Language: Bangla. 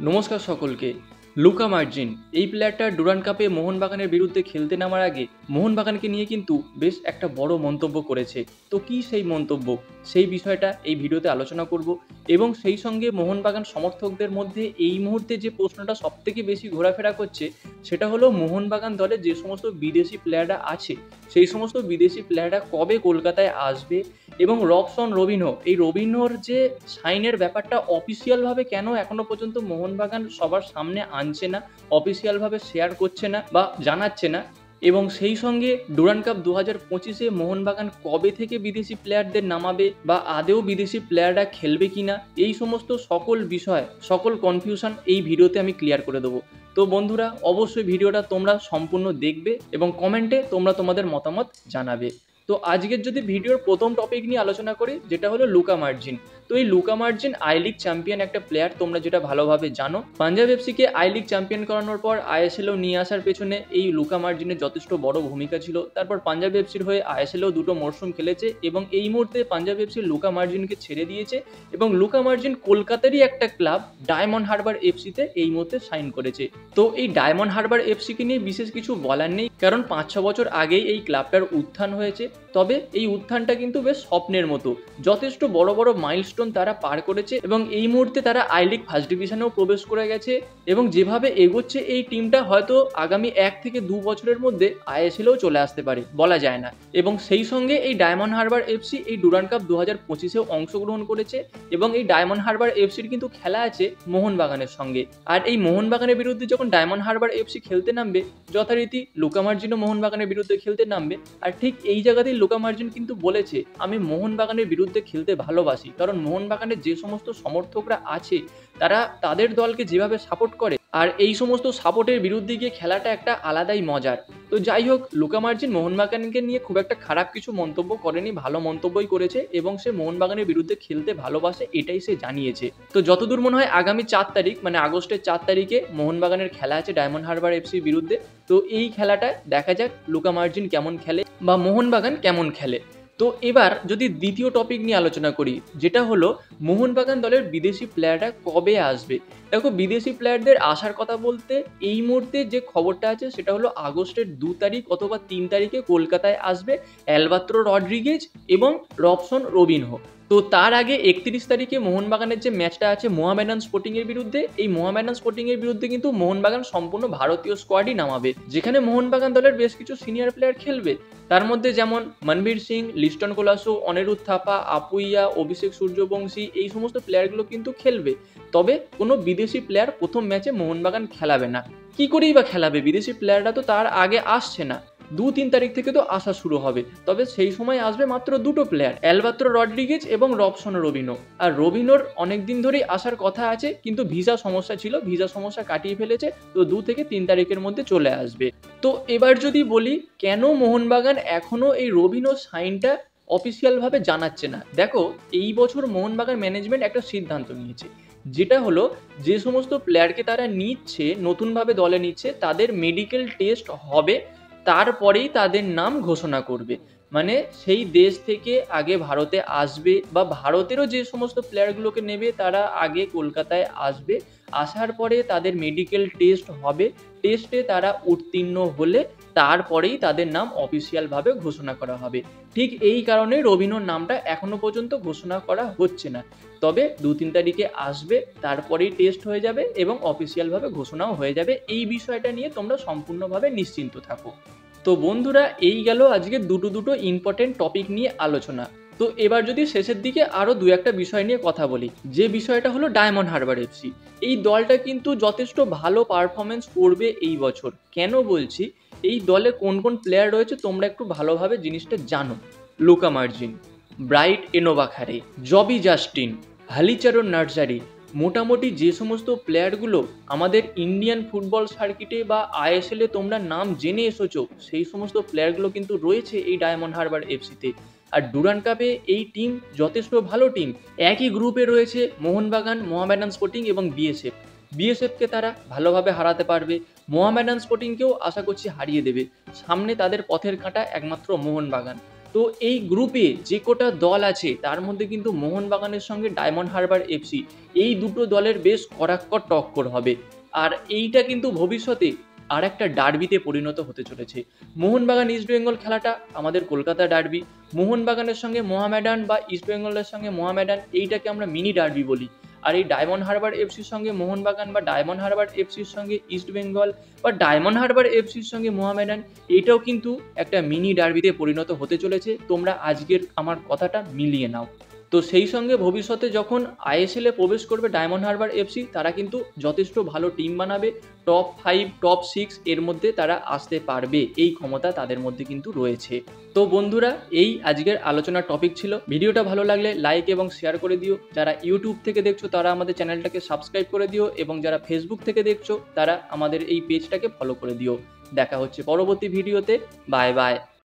নমস্কার সকলকে। লুকা মার্জিন এই প্লেয়ারটা ডুরান্ড কাপে মোহনবাগানের বিরুদ্ধে খেলতে নামার আগে মোহনবাগানকে নিয়ে কিন্তু বেশ একটা বড় মন্তব্য করেছে। তো কী সেই মন্তব্য, সেই বিষয়টা এই ভিডিওতে আলোচনা করব এবং সেই সঙ্গে মোহনবাগান সমর্থকদের মধ্যে এই মুহূর্তে যে প্রশ্নটা সবথেকে বেশি ঘোরাফেরা করছে সেটা হলো মোহনবাগান দলে যে সমস্ত বিদেশি প্লেয়াররা আছে সেই সমস্ত বিদেশি প্লেয়াররা কবে কলকাতায় আসবে এবং রবসন রবিনহো, এই রবিনহোর যে সাইনের ব্যাপারটা অফিসিয়ালভাবে কেন এখনো পর্যন্ত মোহনবাগান সবার সামনে আনছে না, অফিসিয়ালভাবে শেয়ার করছে না বা জানাচ্ছে না, এবং সেই সঙ্গে ডুরান্ড কাপ 2025-এ মোহনবাগান কবে থেকে বিদেশি প্লেয়ারদের নামাবে বা আদেও বিদেশি প্লেয়াররা খেলবে কিনা, এই সমস্ত সকল বিষয়, সকল কনফিউশন এই ভিডিওতে আমি ক্লিয়ার করে দেবো। তো বন্ধুরা, অবশ্যই ভিডিওটা তোমরা সম্পূর্ণ দেখবে এবং কমেন্টে তোমরা তোমাদের মতামত জানাবে। তো আজকের যদি ভিডিওর প্রথম টপিক নিয়ে আলোচনা করি, যেটা হলো লুকা মার্জিন। তো এই Luka Majcen I League champion একটা প্লেয়ার, তোমরা যেটা ভালোভাবে জানো। পাঞ্জাব এফসিকে আই লিগ চ্যাম্পিয়ন করানোর পর আইএসএলও নিয়ে আসার পেছনে এই লুকা মার্জিনের যথেষ্ট বড় ভূমিকা ছিল। তারপর পাঞ্জাব এফসির হয়ে আইএসএলও দুটো মরশুম খেলেছে এবং এই মুহূর্তে পাঞ্জাব এফসি লুকা মার্জিনকে ছেড়ে দিয়েছে এবং লুকা মার্জিন কলকাতারই একটা ক্লাব ডায়মন্ড হারবার এফসিতে এই মুহূর্তে সাইন করেছে। তো এই ডায়মন্ড হারবার এফসিকে নিয়ে বিশেষ কিছু বলার নেই, কারণ 5-6 বছর আগেই এই ক্লাবটার উত্থান হয়েছে। তবে এই উত্থানটা কিন্তু বেশ স্বপ্নের মতো, যথেষ্ট বড় বড় মাইলস্টোন তারা পার করেছে এবং এই মুহূর্তে তারা আই লিগ ফার্স্ট ডিভিশনেও প্রবেশ করে গেছে এবং যেভাবে এগোচ্ছে এই টিমটা হয়তো আগামী 1 থেকে 2 বছরের মধ্যে আইএসএলেও চলে আসতে পারে, বলা যায় না। এবং সেই সঙ্গে এই ডায়মন্ড হারবার এফসি এই ডুরান্ড কাপ 2025-এও অংশগ্রহণ করেছে এবং এই ডায়মন্ড হারবার এফসির কিন্তু খেলা আছে মোহনবাগানের সঙ্গে। আর এই মোহনবাগানের বিরুদ্ধে যখন ডায়মন্ড হারবার এফসি খেলতে নামবে, যথারীতি লুকা মার্জিনও মোহনবাগানের বিরুদ্ধে খেলতে নামবে। আর ঠিক এই জায়গাতেই লুকা মার্জিন কিন্তু বলেছে, আমি মোহনবাগানের বিরুদ্ধে খেলতে ভালোবাসি, কারণ মোহনবাগানের যে সমস্ত সমর্থকরা আছে তারা তাদের দলকে যেভাবে সাপোর্ট করে, আর এই সমস্ত সাপোর্টের বিরুদ্ধে গিয়ে খেলাটা একটা আলাদাই মজার। তো যাই হোক, লুকা মার্জিন মোহনবাগানকে নিয়ে খুব একটা খারাপ কিছু মন্তব্য করেনি, ভালো মন্তব্যই করেছে এবং সে মোহনবাগানের বিরুদ্ধে খেলতে ভালোবাসে, এটাই সে জানিয়েছে। তো যতদূর মনে হয় আগামী 4 তারিখ মানে আগস্টের 4 তারিখে মোহনবাগানের খেলা আছে ডায়মন্ড হারবার এফসির বিরুদ্ধে। তো এই খেলাটা দেখা যাক লুকা মার্জিন কেমন খেলে বা মোহনবাগান কেমন খেলে। তো এবার যদি দ্বিতীয় টপিক নিয়ে আলোচনা করি, যেটা হলো মোহনবাগান দলের বিদেশি প্লেয়াররা কবে আসবে। দেখো, বিদেশি প্লেয়ারদের আসার কথা বলতে এই মুহূর্তে যে খবরটা আছে সেটা হলো আগস্টের 2 তারিখ অথবা 3 তারিখে কলকাতায় আসবে অ্যালবাত্রো রড্রিগেজ এবং রবসন রবিনহো। তো তার আগে 31 তারিখে মোহনবাগানের যে ম্যাচটা আছে মোহামেডান স্পোর্টিংয়ের বিরুদ্ধে, এই মোহামেডান স্পোর্টিংয়ের বিরুদ্ধে কিন্তু মোহনবাগান সম্পূর্ণ ভারতীয় স্কোয়াডই নামাবে, যেখানে মোহনবাগান দলের বেশ কিছু সিনিয়র প্লেয়ার খেলবে। তার মধ্যে যেমন মনবীর সিং, লিস্টন কোলাসো, অনিরুদ্ধ থাপা, আপুইয়া, অভিষেক সূর্যবংশী, এই সমস্ত প্লেয়ারগুলো কিন্তু খেলবে। তবে কোনো বিদেশি প্লেয়ার প্রথম ম্যাচে মোহনবাগান খেলাবে না। কি করেই বা খেলাবে, বিদেশি প্লেয়াররা তো তার আগে আসছে না। 2-3 তারিখ থেকে তো আসা শুরু হবে, তবে সেই সময় আসবে মাত্র দুটো প্লেয়ার, অ্যালবাত্রো রড্রিগেজ এবং রবসন রবিনহো। আর রবিনহোর অনেকদিন ধরেই আসার কথা আছে, কিন্তু ভিসা সমস্যা ছিল, ভিসা সমস্যা কাটিয়ে ফেলেছে। তো 2 থেকে 3 তারিখের মধ্যে চলে আসবে। তো এবার যদি বলি কেন মোহনবাগান এখনো এই রবিনহো সাইনটা অফিসিয়ালভাবে জানাচ্ছে না। দেখো, এই বছর মোহনবাগান ম্যানেজমেন্ট একটা সিদ্ধান্ত নিয়েছে, যেটা হলো যে সমস্ত প্লেয়ারকে তারা নিচ্ছে, নতুনভাবে দলে নিচ্ছে, তাদের মেডিকেল টেস্ট হবে, তারপরেই তাদের নাম ঘোষণা করবে। মানে সেই দেশ থেকে আগে ভারতে আসবে বা ভারতেরও যে সমস্ত প্লেয়ারগুলোকে নেবে তারা আগে কলকাতায় আসবে, আসার পরে তাদের মেডিকেল টেস্ট হবে, টেস্টে তারা উত্তীর্ণ হলে তারপরেই তাদের নাম অফিসিয়ালভাবে ঘোষণা করা হবে। ঠিক এই কারণে রবিনহোর নামটা এখনো পর্যন্ত ঘোষণা করা হচ্ছে না। তবে 2-3 তারিখে আসবে, তারপরেই টেস্ট হয়ে যাবে এবং অফিসিয়ালভাবে ঘোষণাও হয়ে যাবে। এই বিষয়টা নিয়ে তোমরা সম্পূর্ণভাবে নিশ্চিন্ত থাকো। তো বন্ধুরা, এই গেল আজকে দুটো ইম্পর্টেন্ট টপিক নিয়ে আলোচনা। তো এবার যদি শেষের দিকে আরও 2-1টা বিষয় নিয়ে কথা বলি, যে বিষয়টা হলো ডায়মন্ড হারবার এফসি। এই দলটা কিন্তু যথেষ্ট ভালো পারফরমেন্স করবে এই বছর। কেন বলছি, এই দলে কোন কোন প্লেয়ার রয়েছে তোমরা একটু ভালোভাবে জিনিসটা জানো। লুকা মার্জিন, ব্রাইট এনোবাখারে, জবি জাস্টিন, হালিচারন নার্সারি, মোটামুটি যে সমস্ত প্লেয়ারগুলো আমাদের ইন্ডিয়ান ফুটবল সার্কিটে বা আইএসএলে তোমরা নাম জেনে এসেছো, সেই সমস্ত প্লেয়ারগুলো কিন্তু রয়েছে এই ডায়মন্ড হারবার এফসিতে। আর ডুরান্ড কাপে এই টিম যথেষ্ট ভালো টিম। একই গ্রুপে রয়েছে মোহনবাগান, মোহামেডান স্পোর্টিং এবং বিএসএফ। বিএসএফকে তারা ভালোভাবে হারাতে পারবে, মোহামেডান স্পোর্টিংকেও আশা করছি হারিয়ে দেবে। সামনে তাদের পথের কাঁটা একমাত্র মোহনবাগান। তো এই গ্রুপে যে কটা দল আছে তার মধ্যে কিন্তু মোহনবাগানের সঙ্গে ডায়মন্ড হারবার এফসি এই দুটো দলের বেশ কড়াক্কর টক্কর হবে। আর এইটা কিন্তু ভবিষ্যতে আর একটা ডার্বিতে পরিণত হতে চলেছে। মোহনবাগান ইস্টবেঙ্গল খেলাটা আমাদের কলকাতা ডার্বি, মোহনবাগানের সঙ্গে মোহামেডান বা ইস্টবেঙ্গলের সঙ্গে মোহামেডান এইটাকে আমরা মিনি ডার্বি বলি। আর এই ডায়মন্ড হারবার এফসির সঙ্গে মোহনবাগান বা ডায়মন্ড হারবার এফসির সঙ্গে ইস্টবেঙ্গল বা ডায়মন্ড হারবার এফসির সঙ্গে মোহামেডান এটাও কিন্তু একটা মিনি ডার্বিতে পরিণত হতে চলেছে। তোমরা আজকের আমার কথাটা মিলিয়ে নাও। তো সেই সঙ্গে ভবিষ্যতে যখন আইএসএল এ প্রবেশ করবে ডায়মন্ড হারবার এফসি, তারা কিন্তু যথেষ্ট ভালো টিম বানাবে, টপ 5 টপ 6 এর মধ্যে তারা আসতে পারবে, এই ক্ষমতা তাদের মধ্যে কিন্তু রয়েছে। তো বন্ধুরা, এই আজকের আলোচনার টপিক ছিল। ভিডিওটা ভালো লাগলে লাইক এবং শেয়ার করে দিও। যারা ইউটিউব থেকে দেখছো তারা আমাদের চ্যানেলটাকে সাবস্ক্রাইব করে দিও, এবং যারা ফেসবুক থেকে দেখছো তারা আমাদের এই পেজটাকে ফলো করে দিও। দেখা হচ্ছে পরবর্তী ভিডিওতে। Bye bye.